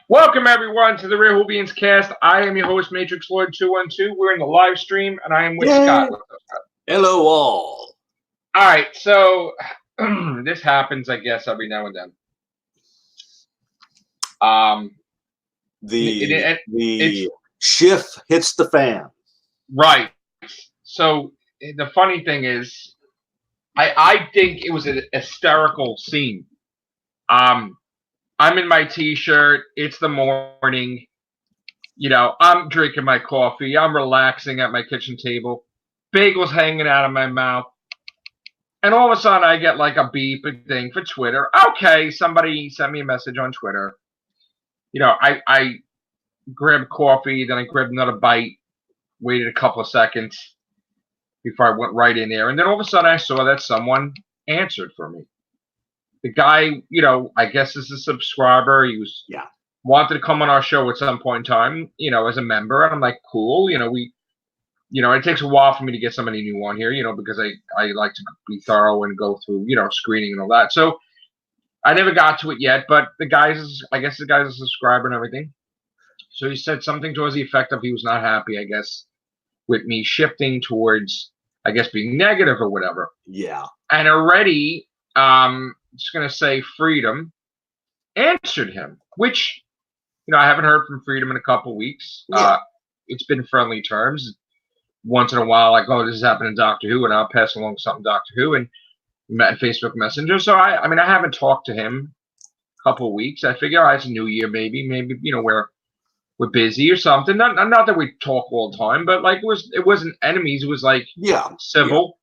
Welcome everyone to the Real Whovians cast. I am your host, Matrix Lord 212. We're in the live stream, and I am with Yay. Scott. With us. Hello, all. All right, so this happens, I guess, every now and then. The shift hits the fan. Right. So the funny thing is, I think it was an hysterical scene. I'm in my t-shirt. It's the morning. You know, I'm drinking my coffee. I'm relaxing at my kitchen table. Bagels hanging out of my mouth. And all of a sudden, I get like a beep thing for Twitter. Okay, somebody sent me a message on Twitter. You know, I grabbed coffee, then I grabbed another bite, waited a couple of seconds before I went right in there. And then all of a sudden, I saw that someone answered for me. The guy, you know, I guess is a subscriber. He was wanted to come on our show at some point in time, you know, as a member. And I'm like, cool. You know, it takes a while for me to get somebody new on here, you know, because I like to be thorough and go through, you know, screening and all that. So I never got to it yet, but I guess the guy's a subscriber and everything. So he said something towards the effect of he was not happy, I guess, with me shifting towards, I guess, being negative or whatever. Yeah. And already, just going to say Freedom answered him, which, you know, I haven't heard from Freedom in a couple weeks. Yeah. It's been friendly terms. Once in a while, like, oh, this is happening in Doctor Who, and I'll pass along something Doctor Who, and met Facebook Messenger. So I mean, I haven't talked to him a couple of weeks. I figure, it's a new year, maybe, you know, we're busy or something. Not that we talk all the time, but like it wasn't enemies. It was like civil.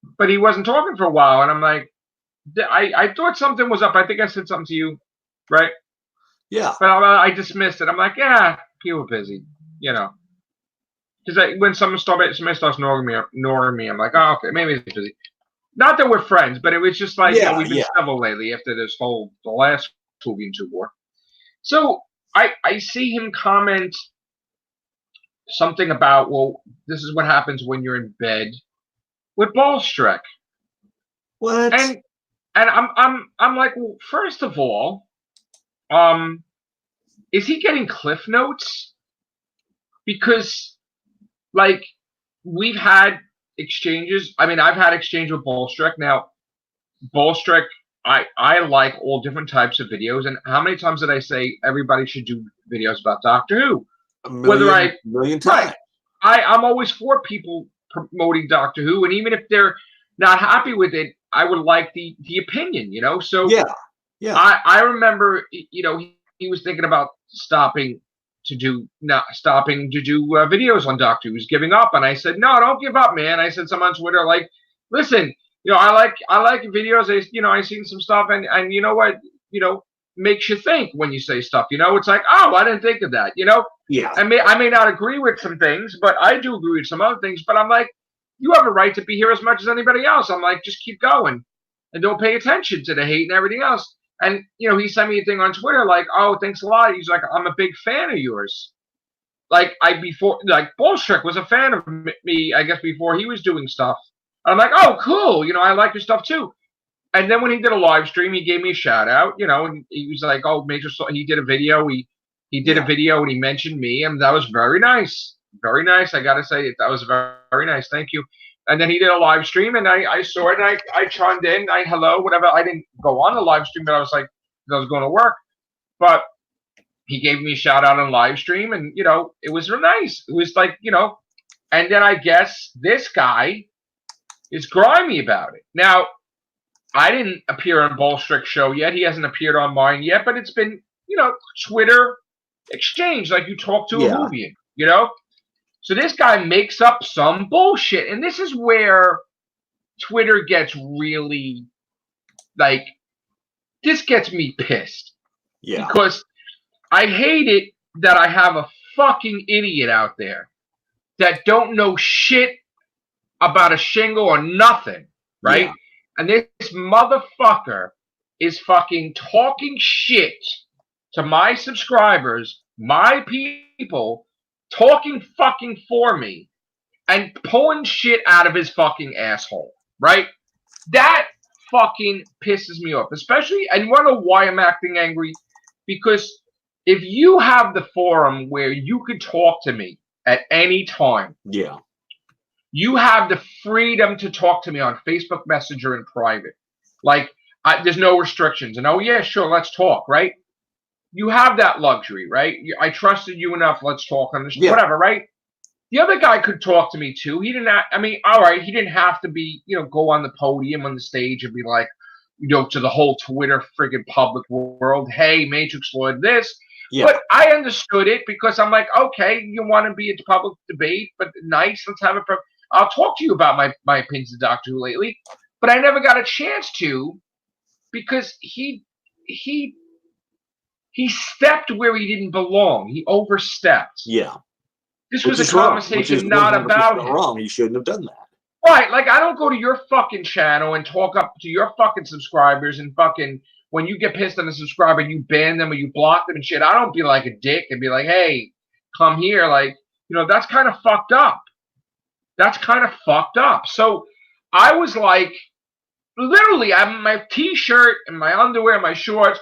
Yeah. But he wasn't talking for a while, and I'm like, I thought something was up. I think I said something to you, right? Yeah. But I dismissed it. I'm like, yeah, people are busy, you know. Because when somebody starts ignoring me, I'm like, oh, okay, maybe it's busy. Not that we're friends, but it was just like, you know, we've been civil lately after the last Whovians war. So I see him comment something about, well, this is what happens when you're in bed with Bolstrek. What? And I'm like, well, first of all, is he getting Cliff Notes? Because, like, we've had exchanges. I mean, I've had exchange with Bolstrek. Now, Bolstrek, I like all different types of videos. And how many times did I say everybody should do videos about Doctor Who? A million times. Right, I'm always for people promoting Doctor Who. And even if they're not happy with it, I would like the opinion, you know? So yeah. I remember, you know, he was thinking about stopping to do videos on Doctor Who. He was giving up, and I said, no, don't give up, man. I said something on Twitter like, listen, you know, I like videos. I seen some stuff, and you know what, you know, makes you think when you say stuff. You know, it's like, oh, I didn't think of that. You know, yeah. I may not agree with some things, but I do agree with some other things. But I'm like, you have a right to be here as much as anybody else. I'm like, just keep going, and don't pay attention to the hate and everything else. And, you know, he sent me a thing on Twitter like, oh, thanks a lot. He's like, I'm a big fan of yours. Like, Bolstrek was a fan of me, I guess, before he was doing stuff. And I'm like, oh, cool. You know, I like your stuff too. And then when he did a live stream, he gave me a shout out, you know, and he was like, oh, he did a video. He did a video and he mentioned me. And that was very nice. Very nice. I got to say, that was very, very nice. Thank you. And then he did a live stream, and I saw it, and I chimed in, hello, whatever. I didn't go on the live stream, but I was like, I was going to work. But he gave me a shout out on live stream, and, you know, it was real nice. It was like, you know, and then I guess this guy is grimy about it. Now, I didn't appear on Bolstrek's show yet. He hasn't appeared on mine yet, but it's been, you know, Twitter exchange, like you talk to a Whovian, you know? So this guy makes up some bullshit. And this is where Twitter gets really, like, this gets me pissed. Yeah. Because I hate it that I have a fucking idiot out there that don't know shit about a shingle or nothing, right? Yeah. And this motherfucker is fucking talking shit to my subscribers, my people, talking fucking for me and pulling shit out of his fucking asshole, right? That fucking pisses me off, especially, and you want to know why I'm acting angry? Because if you have the forum where you could talk to me at any time, yeah, you have the freedom to talk to me on Facebook Messenger in private. Like, there's no restrictions. And, oh, yeah, sure, let's talk, right? You have that luxury, right? I trusted you enough. Let's talk on this, whatever, right? The other guy could talk to me, too. He didn't, I mean, all right, he didn't have to be, go on the podium, on the stage and be like, to the whole Twitter friggin' public world, hey, Matrix Lord, this. Yeah. But I understood it because I'm like, okay, you want to be a public debate, but nice, let's have it. I'll talk to you about my opinions of Doctor Who lately, but I never got a chance to because he stepped where he didn't belong. He overstepped. Yeah. This was a conversation not about him. Wrong. You shouldn't have done that. Right. Like, I don't go to your fucking channel and talk up to your fucking subscribers and fucking, when you get pissed on a subscriber, you ban them or you block them and shit. I don't be like a dick and be like, hey, come here. Like, that's kind of fucked up. That's kind of fucked up. So I was like, literally, I'm in my t-shirt and my underwear and my shorts,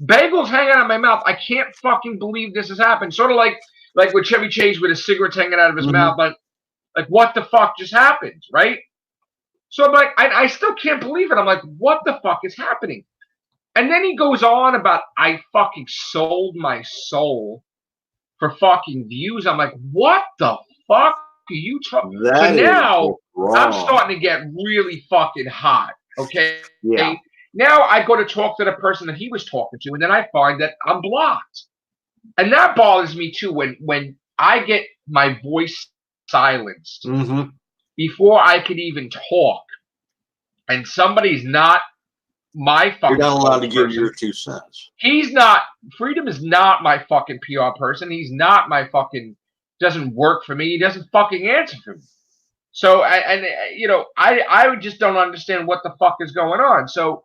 bagels hanging out of my mouth. I can't fucking believe this has happened. Sort of like with Chevy Chase with his cigarettes hanging out of his mouth. Like, what the fuck just happened, right? So I'm like, I still can't believe it. I'm like, what the fuck is happening? And then he goes on about, I fucking sold my soul for fucking views. I'm like, what the fuck are you talking? So now I'm starting to get really fucking hot. Okay. Yeah. Now I go to talk to the person that he was talking to, and then I find that I'm blocked. And that bothers me too when I get my voice silenced before I could even talk. And somebody's not my fucking. You're not allowed to give your 2 cents. He's not. Freedom is not my fucking PR person. He's not my fucking. Doesn't work for me. He doesn't fucking answer for me. So I just don't understand what the fuck is going on. So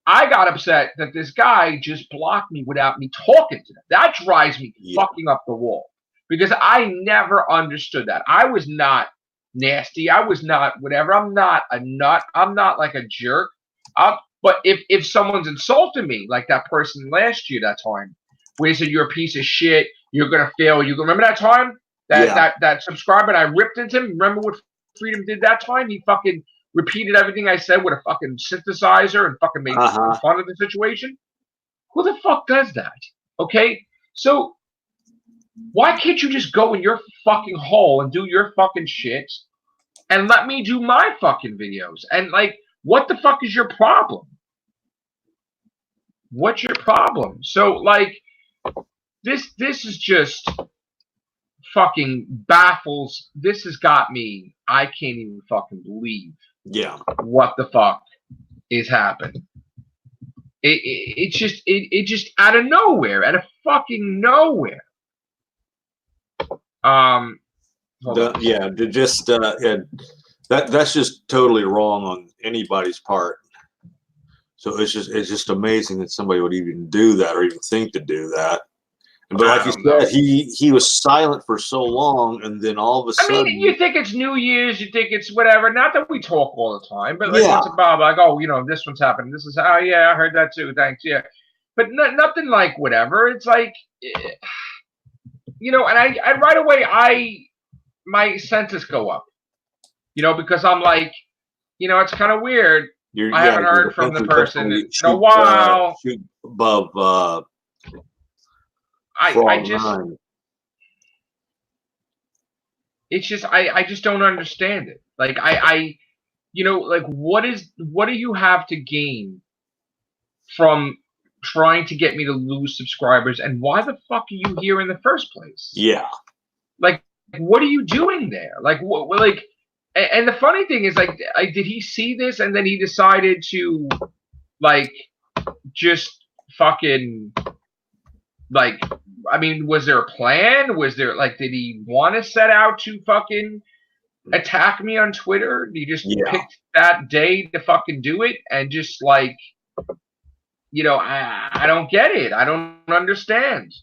I got upset that this guy just blocked me without me talking to them. That drives me fucking up the wall because I never understood that. I was not nasty. I was not whatever. I'm not a nut. I'm not like a jerk. But if someone's insulted me, like that person last year, that time, where he said, you're a piece of shit, you're going to fail. You remember that time? That subscriber, and I ripped into him. Remember what Freedom did that time? He fucking repeated everything I said with a fucking synthesizer and fucking made fun of the situation. Who the fuck does that? Okay? So why can't you just go in your fucking hole and do your fucking shit and let me do my fucking videos? And like, what the fuck is your problem? What's your problem? So like, this is just fucking baffles. This has got me. I can't even fucking believe. Yeah. What the fuck is happening? It's just out of nowhere, out of fucking nowhere. That's just totally wrong on anybody's part. So it's just amazing that somebody would even do that or even think to do that. But like you said, he was silent for so long, and then all of a sudden. I mean, you think it's New Year's, you think it's whatever. Not that we talk all the time, but like once in a while, like, oh, this one's happening. This is, oh yeah, I heard that too. Thanks, yeah. But nothing like whatever. It's like, and I right away my senses go up, because I'm like, it's kind of weird. I haven't heard from the person in a while. Above. I just don't understand it. Like like what do you have to gain from trying to get me to lose subscribers, and why the fuck are you here in the first place? Yeah. Like, what are you doing there? Like, and the funny thing is, like, did he see this and then he decided to, like, just fucking, like, I mean, was there a plan? Was there, like, did he want to set out to fucking attack me on Twitter? Did he just pick that day to fucking do it? And just, like, I don't get it. I don't understand.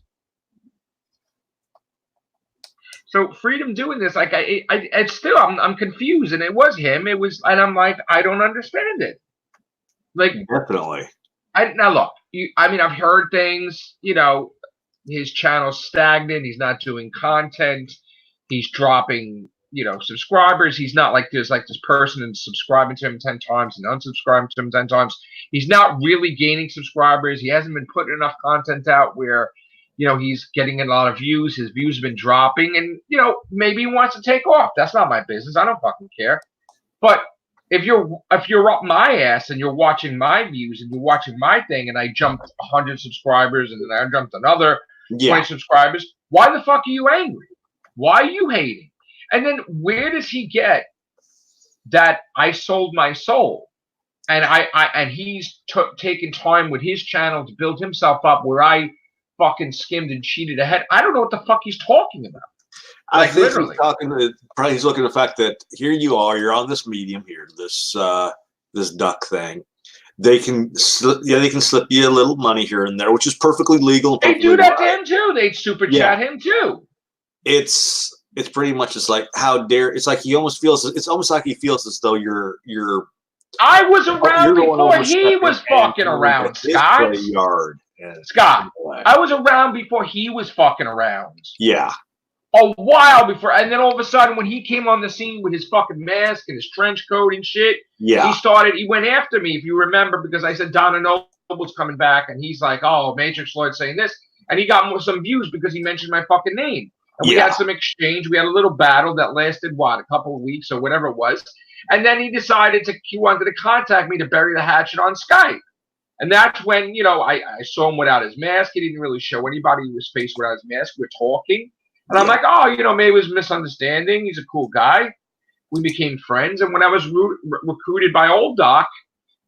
So Freedom doing this, like, it's still, I'm confused, and it was him. It was, and I'm like, I don't understand it. Like, definitely. Now look, I've heard things, his channel's stagnant. He's not doing content. He's dropping, subscribers. He's not like there's like this person and subscribing to him 10 times and unsubscribing to him 10 times. He's not really gaining subscribers. He hasn't been putting enough content out where, he's getting a lot of views. His views have been dropping, and, maybe he wants to take off. That's not my business. I don't fucking care. But if you're up my ass and you're watching my views and you're watching my thing, and I jumped 100 subscribers and then I jumped another 20 subscribers, why the fuck are you angry? Why are you hating? And then where does he get that I sold my soul? And and he's taken time with his channel to build himself up, where I fucking skimmed and cheated ahead. I don't know what the fuck he's talking about. I think literally. He's looking at the fact that here you are, you're on this medium here, this duck thing. They can slip you a little money here and there, which is perfectly legal. They do that to him too. They super chat him too. It's pretty much just like, how dare, it's like he almost feels, it's almost like he feels as though you're I was around before he was fucking around, Scott. Scott, I was around before he was fucking around. Yeah. A while before, and then all of a sudden, when he came on the scene with his fucking mask and his trench coat and shit, he went after me, if you remember, because I said Donna Noble's coming back, and he's like, oh, Matrix Lloyd saying this, and he got some views because he mentioned my fucking name. And we had some exchange. We had a little battle that lasted, a couple of weeks or whatever it was. And then he wanted to contact me to bury the hatchet on Skype. And that's when, I saw him without his mask. He didn't really show anybody his face without his mask. We were talking. And I'm like, oh, maybe it was a misunderstanding. He's a cool guy. We became friends. And when I was recruited by Old Doc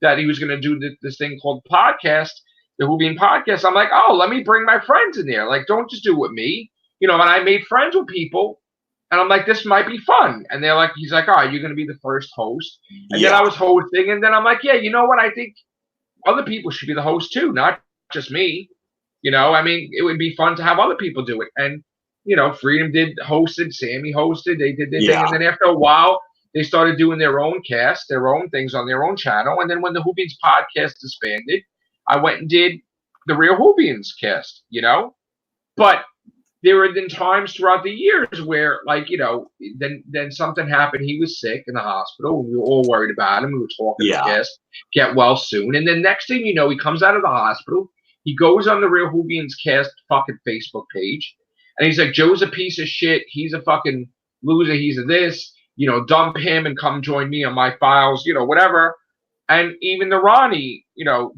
that he was going to do this thing called podcast, the Whovian podcast, I'm like, oh, let me bring my friends in there. Like, don't just do it with me. And I made friends with people. And I'm like, this might be fun. And they're like, he's like, all right, you're going to be the first host. And then I was hosting. And then I'm like, yeah, you know what? I think other people should be the host too, not just me. I mean, it would be fun to have other people do it. And, Freedom hosted, Sammy hosted, they did their thing. And then after a while, they started doing their own cast, their own things on their own channel. And then when the Whovians podcast disbanded, I went and did the Real Whovians cast, But there have been times throughout the years where, like, then something happened. He was sick in the hospital. We were all worried about him. We were talking to the guest, get well soon. And then next thing you know, he comes out of the hospital. He goes on the Real Whovians cast fucking Facebook page. And he's like, Joe's a piece of shit. He's a fucking loser. He's a this. Dump him and come join me on my files, whatever. And even the Ronnie,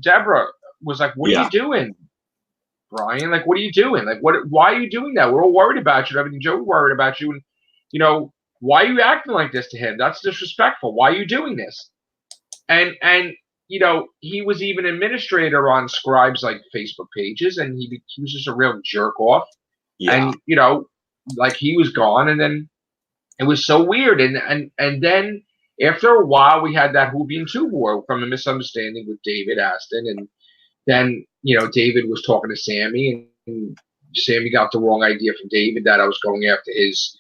Deborah was like, what are you doing, Brian? Like, what are you doing? Like, why are you doing that? We're all worried about you. Everything Joe worried about you. And, why are you acting like this to him? That's disrespectful. Why are you doing this? And he was even administrator on Scribe's, like, Facebook pages, and he was just a real jerk off. Yeah. And, like, he was gone, and then it was so weird. And then after a while, we had that Whovian 2 war from a misunderstanding with David Aston. And then, David was talking to Sammy, and Sammy got the wrong idea from David that I was going after his,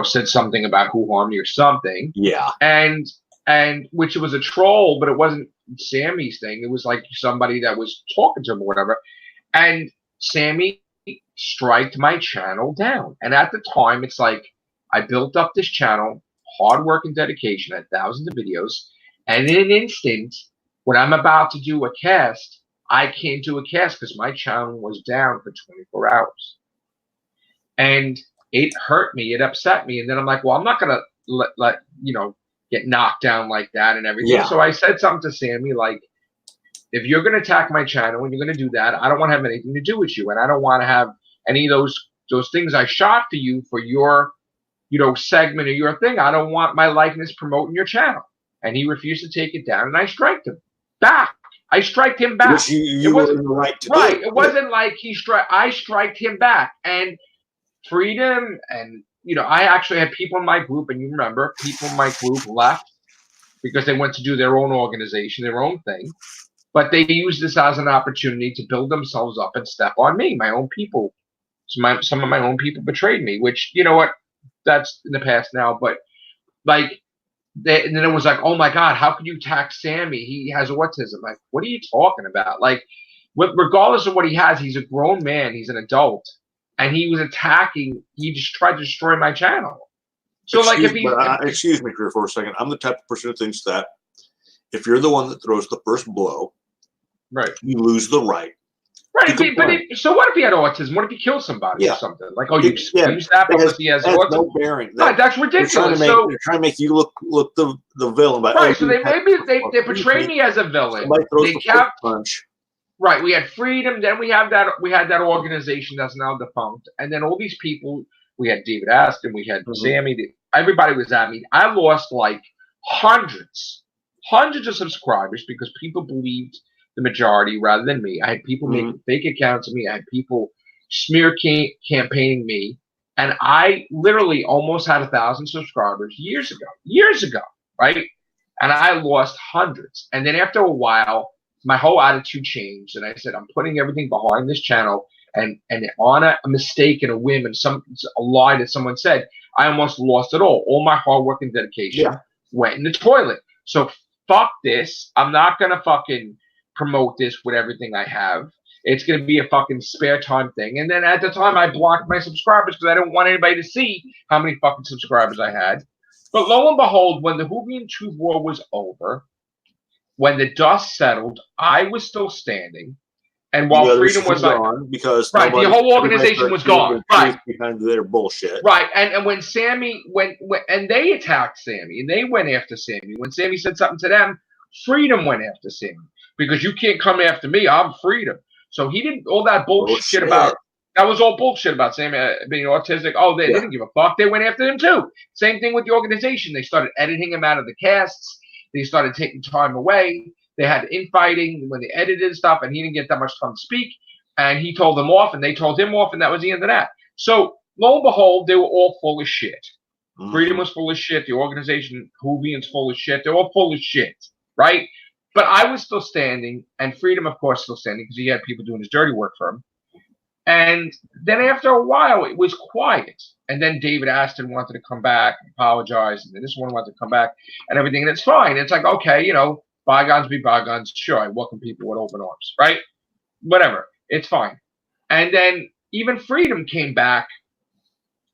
said something about who harmed me or something. Yeah. And which was a troll, but it wasn't Sammy's thing. It was like somebody that was talking to him or whatever. And Sammy striked my channel down. And at the time, it's like, I built up this channel, hard work and dedication, had thousands of videos. And in an instant, when I'm about to do a cast, I can't do a cast because my channel was down for 24 hours. And it hurt me. It upset me. And then I'm like, well, I'm not going to let get knocked down like that and everything. Yeah. So I said something to Sammy, like, if you're going to attack my channel and you're going to do that, I don't want to have anything to do with you. And I don't want to have any of those things I shot for you for your, segment or your thing. I don't want my likeness promoting your channel. And he refused to take it down. And I striked him back. I striked him back. Which you were in the right to do. Right. It wasn't like I striked him back. And Freedom and, I actually had people in my group, and you remember, people in my group left because they went to do their own organization, their own thing. But they used this as an opportunity to build themselves up and step on me, my own people. Some of my own people betrayed me, which, you know what, that's in the past now. But, like, and then it was like, oh, my God, how could you attack Sammy? He has autism. Like, what are you talking about? Like, regardless of what he has, he's a grown man. He's an adult, and he was attacking. He just tried to destroy my channel. So, excuse me for a second. I'm the type of person who thinks that if you're the one that throws the first blow, right, you lose the right. Right, so what if he had autism? What if he killed somebody or something? Like, oh, you excuse that because he has autism? No bearing. Right, that's ridiculous. They're trying to make you look the villain. Right, so they portray me as a villain. They kept punch. Right, we had freedom. Then we had that organization that's now defunct, and then all these people. We had David Aston. We had Sammy. Everybody was at me. I lost like hundreds of subscribers because people believed the majority rather than me. I had people making fake accounts of me. I had people smear campaigning me. And I literally almost had 1,000 subscribers years ago, right? And I lost hundreds. And then after a while, my whole attitude changed. And I said, I'm putting everything behind this channel. And on a mistake and a whim and a lie that someone said, I almost lost it all. All my hard work and dedication went in the toilet. So fuck this. I'm not going to fucking promote this with everything I have. It's going to be a fucking spare time thing. And then at the time, I blocked my subscribers because I didn't want anybody to see how many fucking subscribers I had. But lo and behold, when the Whovian Tube War was over, when the dust settled, I was still standing. And while freedom was gone, because the whole organization was gone, right? Behind their bullshit, right? And when Sammy and they attacked Sammy and they went after Sammy. When Sammy said something to them, freedom went after Sammy because you can't come after me. I'm freedom. So he didn't all that bullshit about. That was all bullshit about Sammy being autistic. Oh, they didn't give a fuck. They went after him too. Same thing with the organization. They started editing him out of the casts. They started taking time away. They had infighting when they edited stuff, and he didn't get that much time to speak. And he told them off, and they told him off, and that was the end of that. So, lo and behold, they were all full of shit. Freedom was full of shit. The organization, Whovians, full of shit. They're all full of shit, right? But I was still standing, and Freedom, of course, still standing, because he had people doing his dirty work for him. And then after a while, it was quiet. And then David Aston wanted to come back, apologize, and then this one wanted to come back, and everything, and it's fine. It's like, okay, bygones be bygones. Sure, I welcome people with open arms, right? Whatever. It's fine. And then even Freedom came back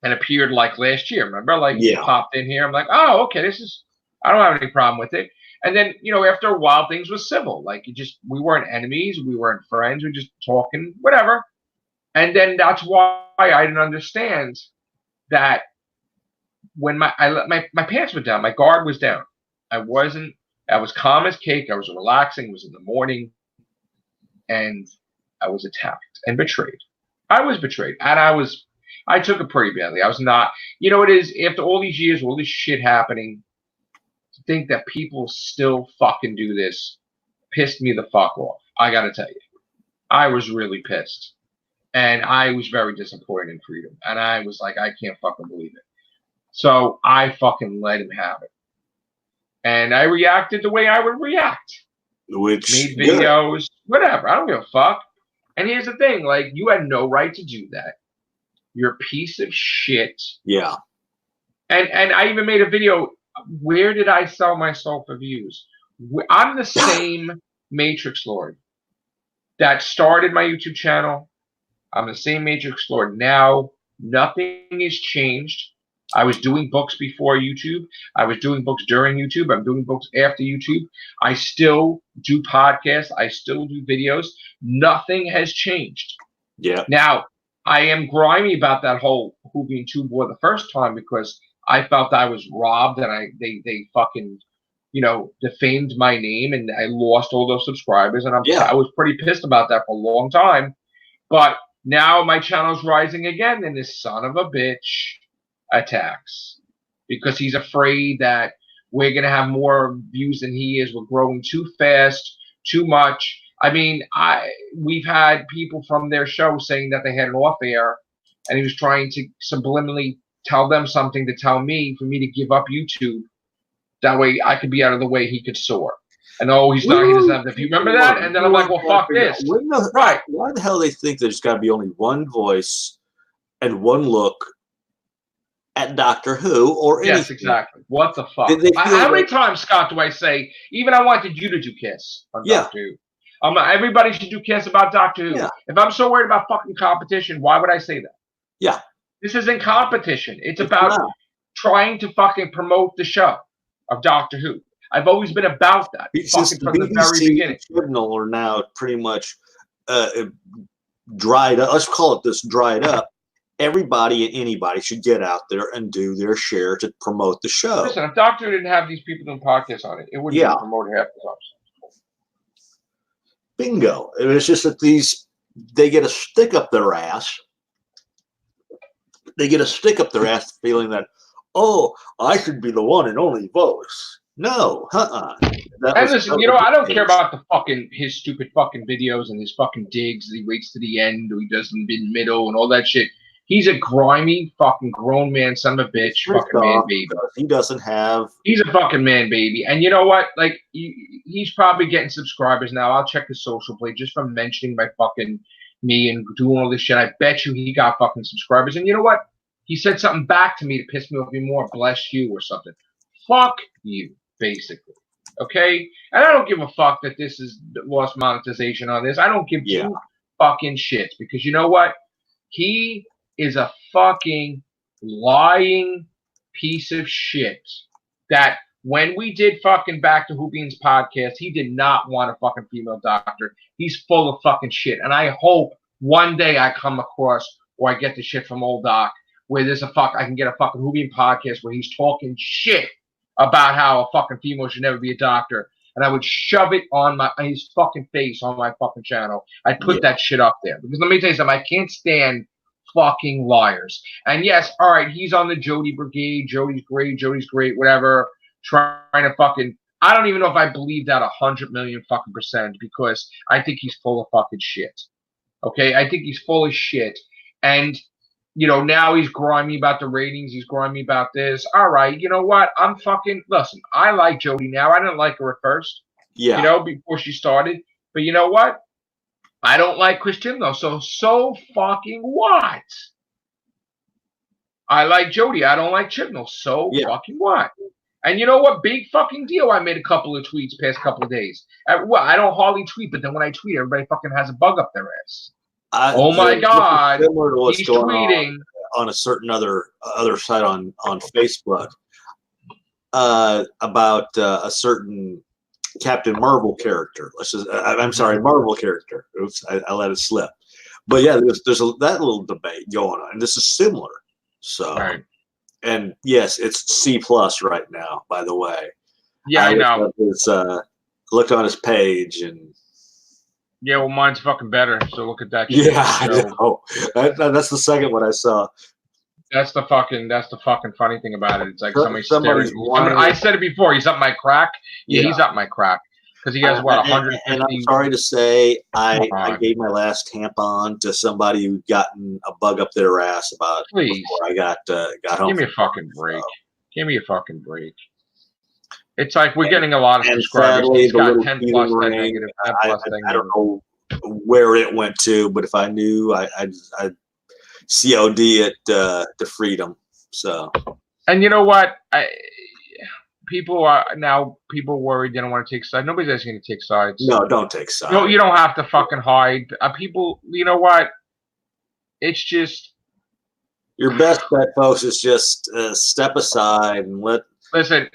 and appeared like last year. Remember? Like he popped in here. I'm like, oh, okay, I don't have any problem with it. And then, after a while, things were civil. Like we weren't enemies. We weren't friends. We were just talking, whatever. And then that's why I didn't understand that when my pants were down, my guard was down. I was calm as cake. I was relaxing. It was in the morning. And I was attacked and betrayed. I was betrayed. And I took it pretty badly. I was not, it is, after all these years, all this shit happening, to think that people still fucking do this pissed me the fuck off. I got to tell you. I was really pissed. And I was very disappointed in Freedom. And I was like, I can't fucking believe it. So I fucking let him have it. And I reacted the way I would react. Made videos, whatever. I don't give a fuck. And here's the thing, like, you had no right to do that. You're a piece of shit. Yeah. And I even made a video, where did I sell my soul for views? I'm the same Matrix Lord that started my YouTube channel. I'm the same Matrix Lord now. Nothing has changed. I was doing books before YouTube. I was doing books during YouTube. I'm doing books after YouTube. I still do podcasts. I still do videos. Nothing has changed. Yeah. Now, I am grimy about that whole Whovian Tube War the first time because I felt I was robbed and they fucking, defamed my name and I lost all those subscribers. And I was pretty pissed about that for a long time. But now my channel's rising again and this son of a bitch attacks because he's afraid that we're going to have more views than he is. We're growing too fast, too much. I mean, we've had people from their show saying that they had an off air and he was trying to subliminally tell them something to tell me for me to give up YouTube. That way I could be out of the way he could soar. And he doesn't have the view. Remember that? And then I'm like, well, fuck this. Right. Why the hell do they think there's got to be only one voice and one look at Doctor Who or anything? Yes, exactly. What the fuck? How many times, Scott, do I say, even I wanted you to do Kiss on Doctor Who? Everybody should do casts about Doctor Who. Yeah. If I'm so worried about fucking competition, why would I say that? Yeah. This isn't competition. It's about trying to fucking promote the show of Doctor Who. I've always been about that. Since Fucking from the very beginning. Chibnall are now pretty much dried up. Let's call it this, dried up. Everybody and anybody should get out there and do their share to promote the show. Listen, if Doctor Who didn't have these people doing podcasts on it, it wouldn't be promoted half the time. Bingo. It's just that they get a stick up their ass. They get a stick up their ass feeling that, oh, I should be the one and only voice. No, And listen, I don't care about his stupid fucking videos and his fucking digs that he waits to the end or he does in the middle and all that shit. He's a grimy fucking grown man, son of a bitch, fucking man baby. He doesn't have. He's a fucking man baby, and you know what? Like he's probably getting subscribers now. I'll check his social plate just from mentioning my fucking me and doing all this shit. I bet you he got fucking subscribers. And you know what? He said something back to me to piss me off even more. Bless you or something. Fuck you, basically. Okay? And I don't give a fuck that this is lost monetization on this. I don't give two fucking shits because you know what? He is a fucking lying piece of shit that when we did fucking Back to Whovians podcast, he did not want a fucking female doctor. He's full of fucking shit. And I hope one day I come across or I get the shit from old Doc where I can get a fucking Whovian podcast where he's talking shit about how a fucking female should never be a doctor. And I would shove it on his fucking face on my fucking channel. I'd put that shit up there. Because let me tell you something, I can't stand fucking liars. And yes, all right, he's on the Jody Brigade. Jody's great, whatever. Trying to fucking, I don't even know if I believe that 100 million fucking percent because I think he's full of fucking shit. Okay, I think he's full of shit. And, now he's grimy about the ratings. He's grimy about this. All right, you know what? Listen, I like Jody now. I didn't like her at first. Yeah. Before she started. But you know what? I don't like Chris Chibnall, so fucking what? I like Jody. I don't like Chibnall, so fucking what? And you know what? Big fucking deal. I made a couple of tweets past couple of days. I don't hardly tweet, but then when I tweet, everybody fucking has a bug up their ass. Oh my God! He's tweeting on a certain other site on Facebook about a certain Captain Marvel character. I'm sorry, Marvel character. Oops, I let it slip. But yeah, there's that little debate going on, and this is similar. So, and yes, it's C+ right now. By the way, I know. Looked on his page and. Yeah, well, mine's fucking better. So look at that. Yeah, I know. That's the second one I saw. That's the fucking funny thing about it. It's like somebody's I said it before. He's up my crack. Yeah, he's up my crack because he has 150. And I'm sorry to say, I gave my last tampon to somebody who'd gotten a bug up their ass about. Please, before I got home. Give me a fucking break. Give me a fucking break. It's like we're getting a lot of subscribers. Sadly, He's got 10 plus that negative, 10 plus that I don't know where it went to, but if I knew, I'd COD it to freedom. So, and you know what? People worried they don't want to take sides. Nobody's asking you to take sides. No, don't take sides. No, you don't have to fucking hide. People, you know what? It's just your best bet, folks, is just step aside and let. Listen,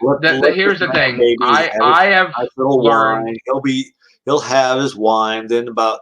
here's the thing. I have learned. He'll have his wine. Then about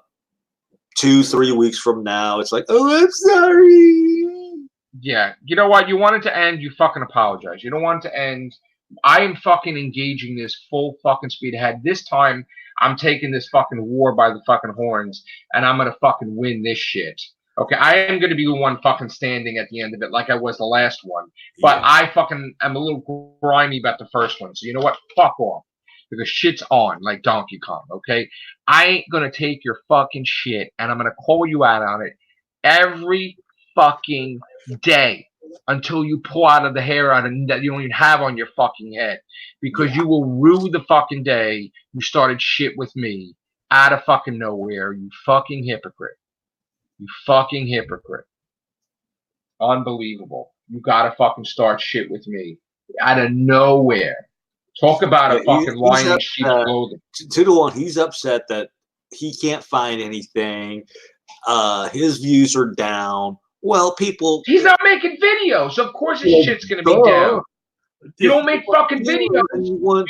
2-3 weeks from now, it's like, oh, I'm sorry. Yeah, you know what? You want it to end, you fucking apologize. You don't want it to end. I am fucking engaging this full fucking speed ahead. This time, I'm taking this fucking war by the fucking horns, and I'm gonna fucking win this shit. Okay, I am going to be the one fucking standing at the end of it like I was the last one. But I fucking am a little grimy about the first one. So you know what? Fuck off. Because shit's on like Donkey Kong, okay? I ain't going to take your fucking shit and I'm going to call you out on it every fucking day until you pull out of the hair out that you don't even have on your fucking head. Because you will rue the fucking day you started shit with me out of fucking nowhere, you fucking hypocrite. You fucking hypocrite. Unbelievable. You gotta fucking start shit with me. Out of nowhere. Talk about a fucking lying sheep clothing. 2-1, he's upset that he can't find anything. His views are down. Well, people. He's not making videos. Of course his shit's gonna be down. You don't make fucking videos.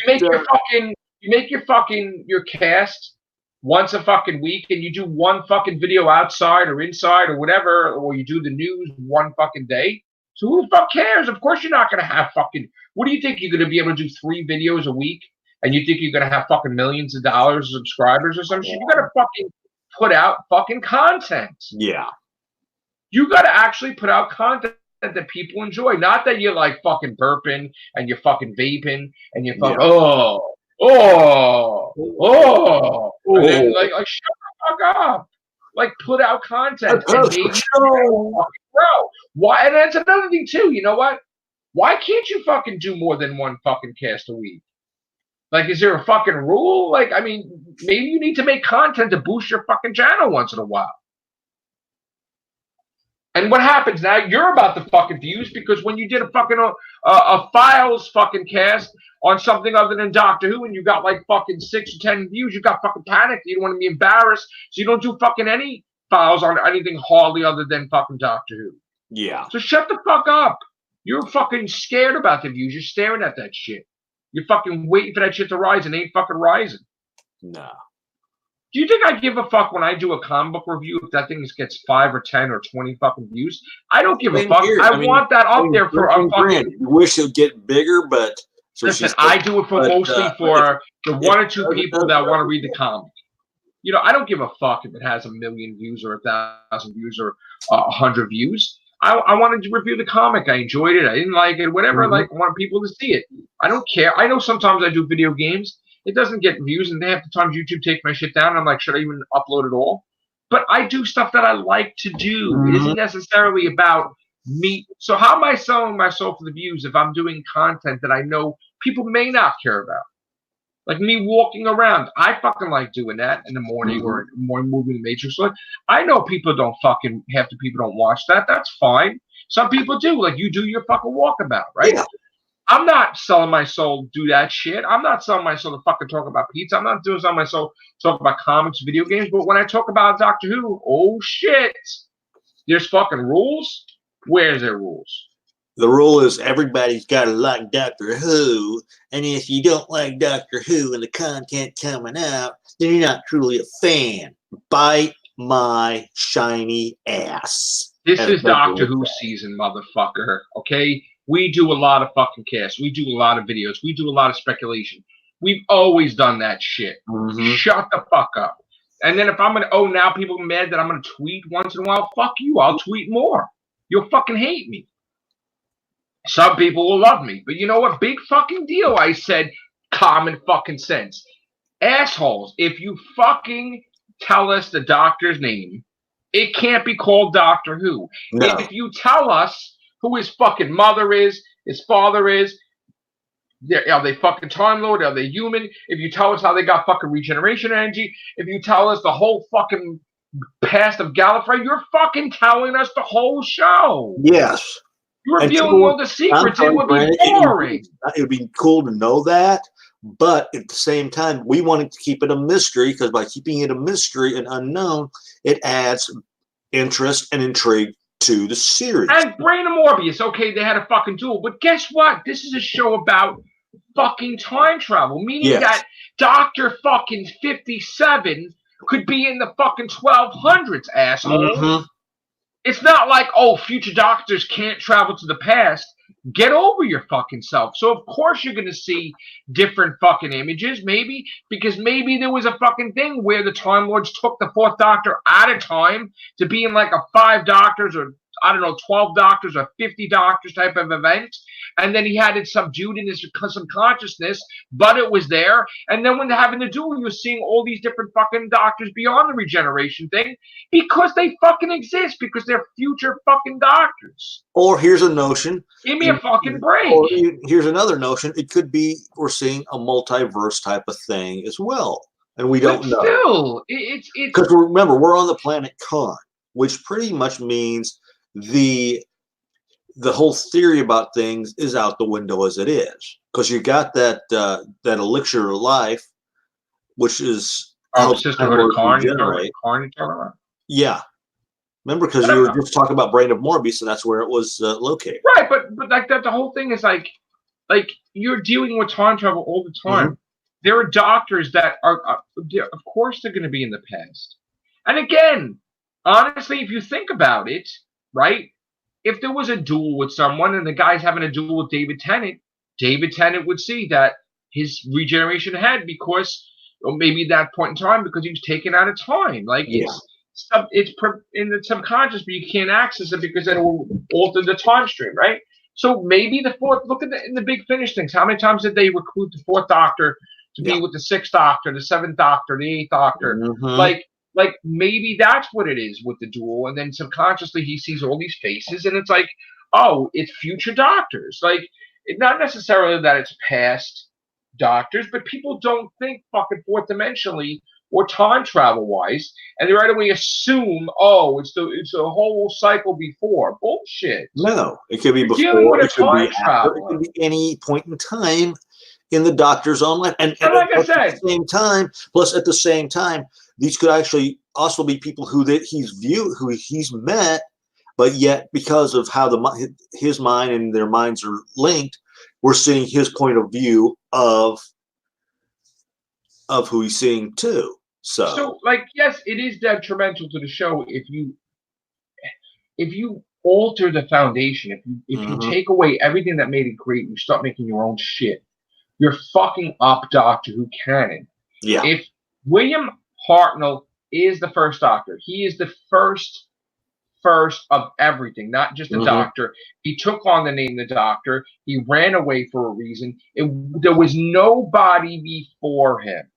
You make your cast once a fucking week, and you do one fucking video outside or inside or whatever, or you do the news one fucking day. So who the fuck cares? Of course you're not gonna have fucking. What do you think, you're gonna be able to do 3 videos a week, and you think you're gonna have fucking millions of dollars of subscribers or some shit? You gotta fucking put out fucking content. Yeah. You gotta actually put out content that people enjoy, not that you're like fucking burping and you're fucking vaping and you're fucking and then like shut the fuck up. Like, put out content and maybe grow. Why? And that's another thing too. You know what? Why can't you fucking do more than one fucking cast a week? Like, is there a fucking rule? Like, I mean, maybe you need to make content to boost your fucking channel once in a while. And what happens now? You're about the fucking views because when you did a fucking a Files fucking cast on something other than Doctor Who, and you got like fucking 6 or 10 views, you got fucking panicked. You don't want to be embarrassed, so you don't do fucking any Files on anything hardly other than fucking Doctor Who. Yeah. So shut the fuck up. You're fucking scared about the views. You're staring at that shit. You're fucking waiting for that shit to rise, and it ain't fucking rising. No. Do you think I give a fuck when I do a comic book review if that thing gets 5 or 10 or 20 fucking views? I don't give a fuck. I want that up there for a fucking. You wish it would get bigger, but listen, I do it for mostly for the 1 or 2 people that want to read the comic. You know, I don't give a fuck if it has 1 million views or 1,000 views or 100 views. I wanted to review the comic. I enjoyed it. I didn't like it. Whatever. I want people to see it. I don't care. I know sometimes I do video games. It doesn't get views, and half the times YouTube takes my shit down. And I'm like, should I even upload it all? But I do stuff that I like to do. It isn't necessarily about me. So how am I selling myself for the views if I'm doing content that I know people may not care about? Like me walking around. I fucking like doing that in the morning or morning moving the Matrix. Like, I know people don't fucking, half the people don't watch that. That's fine. Some people do. Like, you do your fucking walkabout, right? Yeah. I'm not selling my soul to do that shit. I'm not selling my soul to fucking talk about pizza. I'm not selling my soul to talk about comics, video games. But when I talk about Doctor Who, oh shit, there's fucking rules. Where's there rules? The rule is everybody's got to like Doctor Who, and if you don't like Doctor Who and the content coming out, then you're not truly a fan. Bite my shiny ass. This is Doctor Who season, motherfucker. Okay? We do a lot of fucking casts. We do a lot of videos. We do a lot of speculation. We've always done that shit. Shut the fuck up. And then if I'm going to, now people are mad that I'm going to tweet once in a while, fuck you. I'll tweet more. You'll fucking hate me. Some people will love me. But you know what? Big fucking deal. I said common fucking sense. Assholes, if you fucking tell us the doctor's name, it can't be called Doctor Who. No. If you tell us who his fucking mother is, his father is, are they fucking Time Lord? Are they human? If you tell us how they got fucking regeneration energy, if you tell us the whole fucking past of Gallifrey, you're fucking telling us the whole show. Yes. You're revealing all the secrets. It would be boring. It would be cool to know that, but at the same time, we wanted to keep it a mystery because by keeping it a mystery and unknown, it adds interest and intrigue to the series. And Brain of Morbius, okay, they had a fucking duel, but guess what? This is a show about fucking time travel, meaning that Dr. fucking 57 could be in the fucking 1200s, asshole. It's not like, oh, future doctors can't travel to the past. Get over your fucking self. So, of course, you're going to see different fucking images, maybe, because maybe there was a fucking thing where the Time Lords took the 4th Doctor out of time to be in like a 5 Doctors or, I don't know, 12 Doctors or 50 Doctors type of event. And then he had it subdued in his subconsciousness, but it was there. And then when they're having the duel, you're seeing all these different fucking doctors beyond the regeneration thing because they fucking exist, because they're future fucking doctors. Or here's a notion. Give me a fucking break. Or here's another notion. It could be we're seeing a multiverse type of thing as well. And we don't know. Still, it's because remember, we're on the planet Khan, which pretty much means the whole theory about things is out the window as it is, because you got that elixir of life, which is how Sisterhood of Karn, you talking about? Yeah. Remember, because you were just talking about Brain of Morbius, and that's where it was located. Right, but like that, the whole thing is like you're dealing with time travel all the time. Mm-hmm. There are doctors that are of course, they're going to be in the past. And again, honestly, if you think about it, right? If there was a duel with someone and the guy's having a duel with David Tennant would see that his regeneration had because, or maybe that point in time because he was taken out of time. Like it's in the subconscious, but you can't access it because it will alter the time stream, right? So maybe the fourth. Look at in the Big Finish things. How many times did they recruit the fourth Doctor to be with the sixth Doctor, the seventh Doctor, the eighth Doctor? Mm-hmm. Like maybe that's what it is with the duel, and then subconsciously he sees all these faces, and it's like, oh, it's future Doctors. Like, it's not necessarily that it's past Doctors, but people don't think fucking fourth dimensionally or time travel wise, and they right away assume, oh, it's a whole cycle before. Bullshit. No, it could be You're dealing before, with a it could be time after, it traveler. could be any point in time in the Doctor's own life. And like I said, at the same time, these could actually also be people who he's met, but yet because of how his mind and their minds are linked, we're seeing his point of view of who he's seeing too. So like, yes, it is detrimental to the show if you alter the foundation, if you take away everything that made it great, you start making your own shit. You're fucking up Doctor Who canon. Yeah. If William Hartnell is the first Doctor, he is the first of everything, not just a Doctor. He took on the name the Doctor. He ran away for a reason. There was nobody before him.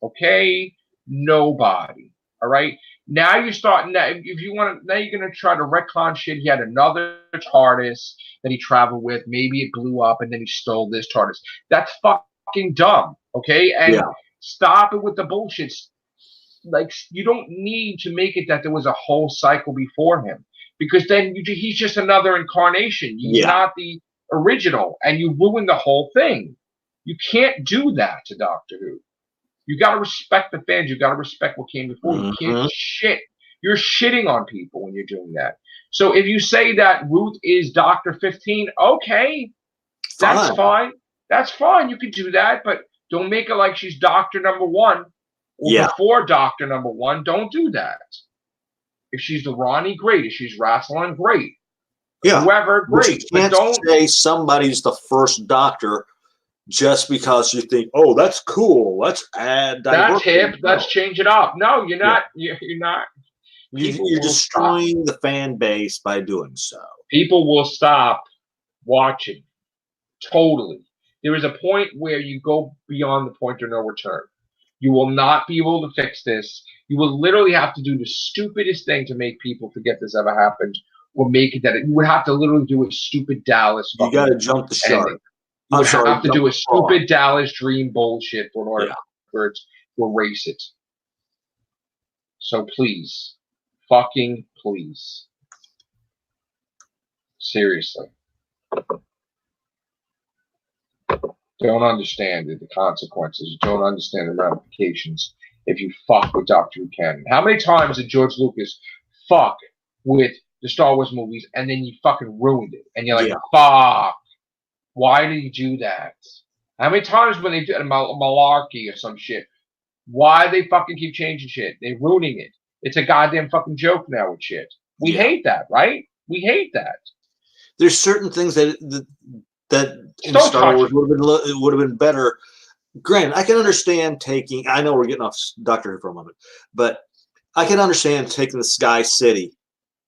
Okay? Nobody. All right? Now you're starting that. If you want to, now you're going to try to retcon shit. He had another TARDIS that he traveled with. Maybe it blew up and then he stole this TARDIS. That's fucking dumb. Okay? And stop it with the bullshit. Like, you don't need to make it that there was a whole cycle before him, because then he's just another incarnation. He's not the original, and you ruin the whole thing. You can't do that to Doctor Who. You got to respect the fans. You got to respect what came before. You can't shit. You're shitting on people when you're doing that. So if you say that Ruth is Doctor 15, okay, that's fine. That's fine. You can do that, but don't make it like she's Doctor number 1 or before Doctor number 1. Don't do that. If she's the Ronnie, great. If she's Rassilon, great. Whoever, great. But don't say somebody's the first Doctor just because you think, oh, that's cool. Let's add that's hip. Let's change it up. No, you're not. You're not. You're destroying the fan base by doing so. People will stop watching. Totally. There is a point where you go beyond the point of no return. You will not be able to fix this. You will literally have to do the stupidest thing to make people forget this ever happened, or make it that you would have to literally do a stupid Dallas. You got to jump the shark. You would have to do a stupid Dallas Dream bullshit in order to erase it. So please, fucking please, seriously, don't understand the consequences. You don't understand the ramifications if you fuck with Doctor Who canon. How many times did George Lucas fuck with the Star Wars movies and then you fucking ruined it? And you're like, fuck, why did you do that? How many times when they did a malarkey or some shit, why they fucking keep changing shit? They're ruining it. It's a goddamn fucking joke now with shit. We hate that, right? We hate that. There's certain things that in Star Wars would have been better. Granted, I can understand taking. I know we're getting off Doctor Who for a moment, but I can understand taking the Sky City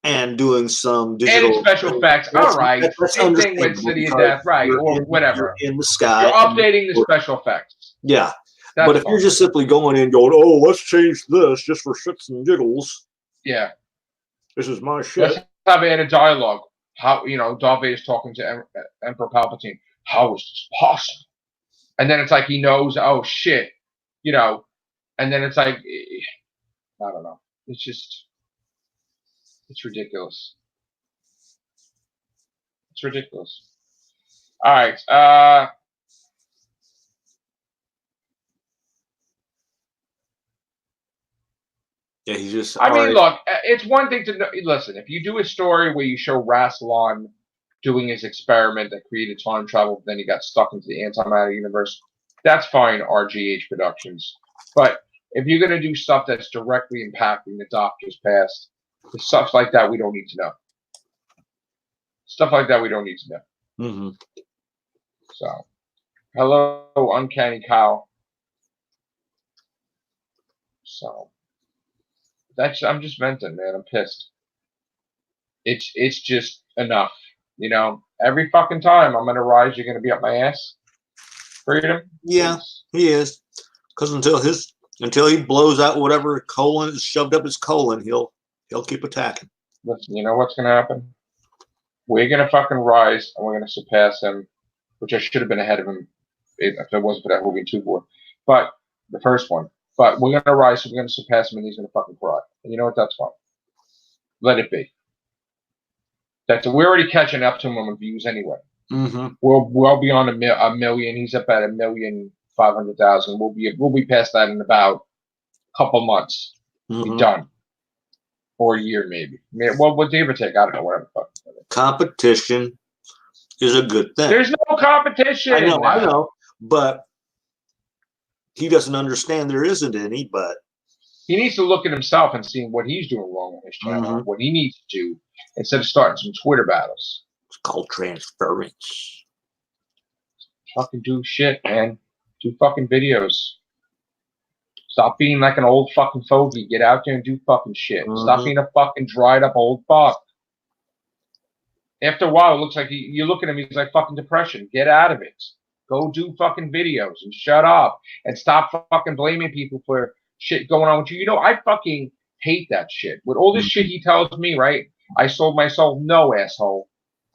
and doing some digital and special effects. All right, same thing with City of Death, right, or whatever. In the sky, you're updating the special effects. Yeah, but if you're just simply going in, going, oh, let's change this just for shits and giggles. Yeah, this is my shit. Let's have a dialogue. How, Darth Vader's talking to Emperor Palpatine. How is this possible? And then it's like he knows, oh shit, and then it's like, I don't know. It's ridiculous. It's ridiculous. All right. Yeah, he's just. I mean, look, it's one thing to know. Listen, if you do a story where you show Rassilon doing his experiment that created time travel, then he got stuck into the antimatter universe, that's fine, RGH Productions. But if you're going to do stuff that's directly impacting the Doctor's past, stuff like that we don't need to know. Stuff like that we don't need to know. Mm-hmm. So, hello, Uncanny Kyle. So, I'm just venting, man. I'm pissed. It's just enough. You know, every fucking time I'm gonna rise, you're gonna be up my ass. Freedom. Yeah, he is. Because until he blows out whatever colon is shoved up his colon, he'll keep attacking. Listen, you know what's gonna happen? We're gonna fucking rise, and we're gonna surpass him, which I should have been ahead of him if it wasn't for that Whovian 2 board. But the first one. But we're gonna rise, so we're gonna surpass him, and he's gonna fucking cry. And you know what? That's fine. Let it be. We're already catching up to him on views anyway. Mm-hmm. We're well beyond a million. He's up at 1,500,000. We'll be past that in about a couple months. Mm-hmm. Be done. Or a year maybe. Well, what David take? I don't know. Whatever. Competition is a good thing. There's no competition. I know, but he doesn't understand there isn't any. But he needs to look at himself and see what he's doing wrong on his channel, what he needs to do, instead of starting some Twitter battles. It's called transference. Fucking do shit, man. Do fucking videos. Stop being like an old fucking fogey. Get out there and do fucking shit. Stop being a fucking dried up old fuck. After a while, it looks like you look at him, he's like fucking depression. Get out of it. Go do fucking videos and shut up. And stop fucking blaming people for shit going on with you. You know, I fucking hate that shit. With all this shit he tells me, right? I sold my soul. No, asshole.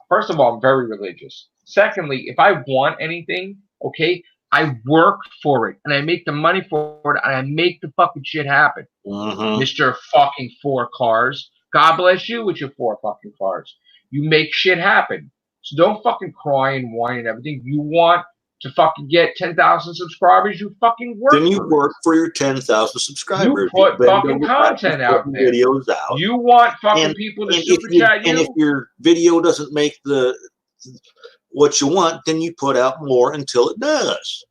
First of all, I'm very religious. Secondly, if I want anything, okay, I work for it and I make the money for it and I make the fucking shit happen. Mr. fucking 4 cars. God bless you with your 4 fucking cars. You make shit happen. So don't fucking cry and whine and everything. You want to fucking get 10,000 subscribers, you fucking work. Then you work for your 10,000 subscribers. You put fucking content out there. Videos out. You want fucking people to super chat you. And if your video doesn't make what you want, then you put out more until it does.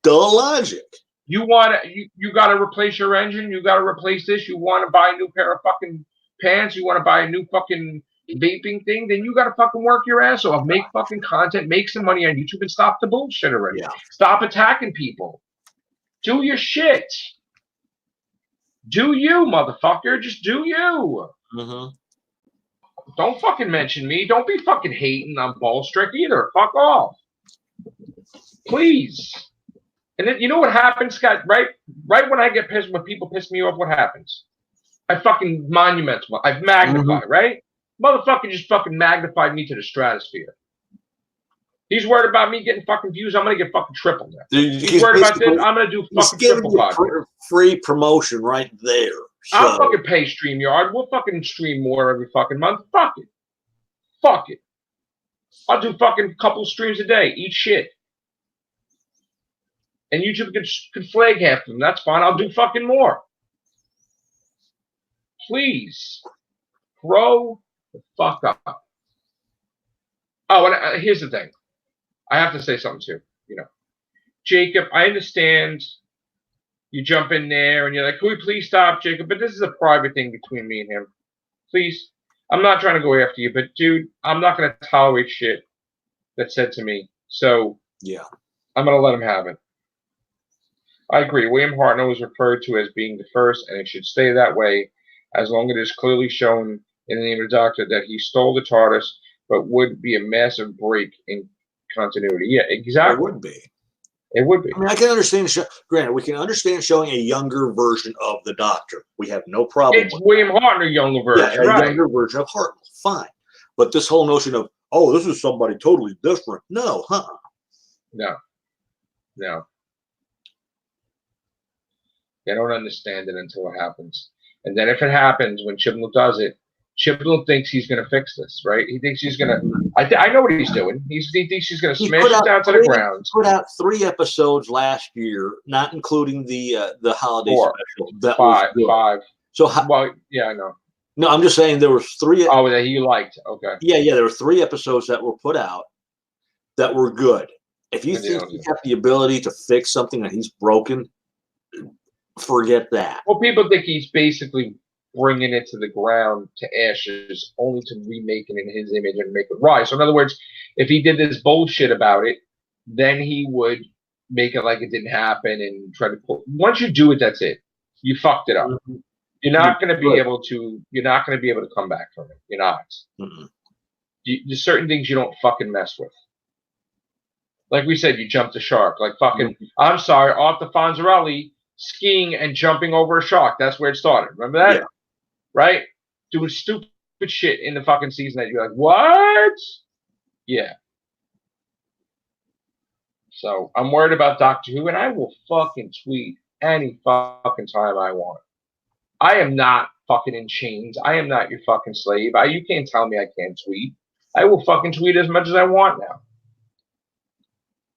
Dull logic. You got to replace your engine. You got to replace this. You want to buy a new pair of fucking pants. You want to buy a new fucking vaping thing, then you gotta fucking work your ass off. Make fucking content, make some money on YouTube, and stop the bullshit already. Yeah. Stop attacking people. Do your shit. Do you, motherfucker. Just do you. Don't fucking mention me. Don't be fucking hating on Ballstrick either. Fuck off. Please. And then you know what happens, Scott? Right when I get pissed, when people piss me off, what happens? I fucking monumental. I've magnified, right? Motherfucker just fucking magnified me to the stratosphere. He's worried about me getting fucking views. I'm gonna get fucking triple now. He's worried about this. I'm gonna do fucking triple free promotion right there. So. I'll fucking pay StreamYard. We'll fucking stream more every fucking month. Fuck it. Fuck it. I'll do fucking couple streams a day. Eat shit. And YouTube could flag half of them. That's fine. I'll do fucking more. Please. Grow the fuck up. Oh, and here's the thing. I have to say something too. You know, Jacob, I understand you jump in there and you're like, can we please stop, Jacob? But this is a private thing between me and him. Please. I'm not trying to go after you, but dude, I'm not going to tolerate shit that's said to me. So, yeah, I'm going to let him have it. I agree. William Hartnell was referred to as being the first, and it should stay that way as long as it is clearly shown in the name of the Doctor that he stole the TARDIS, but would be a massive break in continuity. Yeah, exactly. It would be. It would be. I mean, I can understand. Granted, we can understand showing a younger version of the Doctor. We have no problem. It's with William Hartnell, younger version, yeah, a younger version of Hartnell. Fine, but this whole notion of this is somebody totally different. No, No. They don't understand it until it happens, and then if it happens, when Chibnall does it. Chibnall thinks he's going to fix this, right? He thinks he's going to. I know what he's doing. He thinks he's going to smash it down to the ground. Put out 3 episodes last year, not including the holiday special. Five. So well, yeah, I know. No, I'm just saying there was 3. Oh, that you liked. Okay. Yeah, there were 3 episodes that were put out that were good. If you think you have the ability to fix something that he's broken, forget that. Well, people think he's basically bringing it to the ground to ashes, only to remake it in his image and make it right. So, in other words, if he did this bullshit about it, then he would make it like it didn't happen and try to pull. Once you do it, that's it. You fucked it up. Mm-hmm. You're not going to be able to. You're not going to be able to come back from it. You're not. Mm-hmm. There's certain things you don't fucking mess with. Like we said, you jumped a shark. Like fucking. Mm-hmm. I'm sorry, off the Fonzarelli skiing and jumping over a shark. That's where it started. Remember that? Yeah. Right? Doing stupid shit in the fucking season that you're like, what? Yeah. So I'm worried about Doctor Who, and I will fucking tweet any fucking time I want. I am not fucking in chains. I am not your fucking slave. You can't tell me I can't tweet. I will fucking tweet as much as I want now.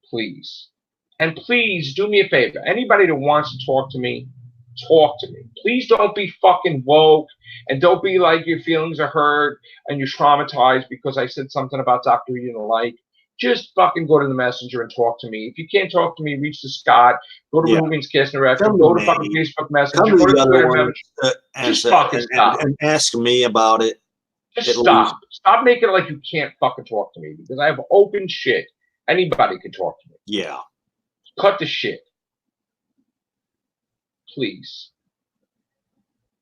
Please. And please do me a favor. Anybody that wants to talk to me, talk to me. Please don't be fucking woke, and don't be like your feelings are hurt and you're traumatized because I said something about Doctor Who you didn't like. Just fucking go to the messenger and talk to me. If you can't talk to me, reach to Scott. Go to Whovians Casting Record. Go to fucking Facebook Messenger. Go to Twitter Messenger. Just fucking stop. And ask me about it. Just stop. Stop making it like you can't fucking talk to me, because I have open shit. Anybody can talk to me. Yeah. Cut the shit. Please.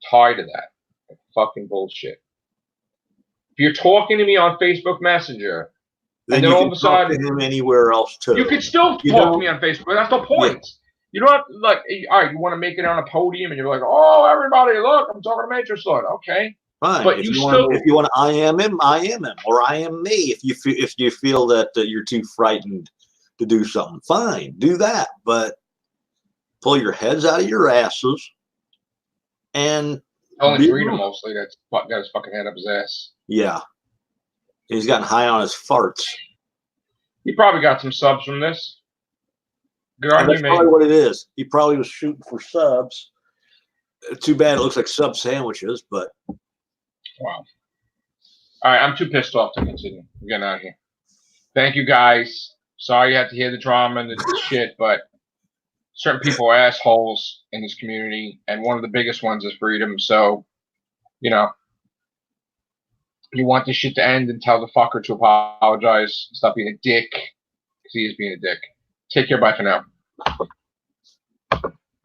Tired of that. Fucking bullshit. If you're talking to me on Facebook Messenger, then you all of a sudden, him anywhere else too. You can still talk to me on Facebook. That's the point. Yeah. You don't have, like, all right, you want to make it on a podium and you're like, oh, everybody, look, I'm talking to Matrix Lord. Okay. Fine. But if you want to I am him, or I am me. If you feel that you're too frightened to do something, fine, do that. But pull your heads out of your asses and only freedom mostly that's got his fucking head up his ass. Yeah. He's gotten high on his farts. He probably got some subs from this. Good on you, that's probably what it is. He probably was shooting for subs. Too bad it looks like sub sandwiches, but. Wow. All right, I'm too pissed off to continue. I'm getting out of here. Thank you, guys. Sorry you had to hear the drama and the shit, but certain people are assholes in this community, and one of the biggest ones is freedom. So, you know. You want this shit to end and tell the fucker to apologize. Stop being a dick. Because he is being a dick. Take care. Bye for now.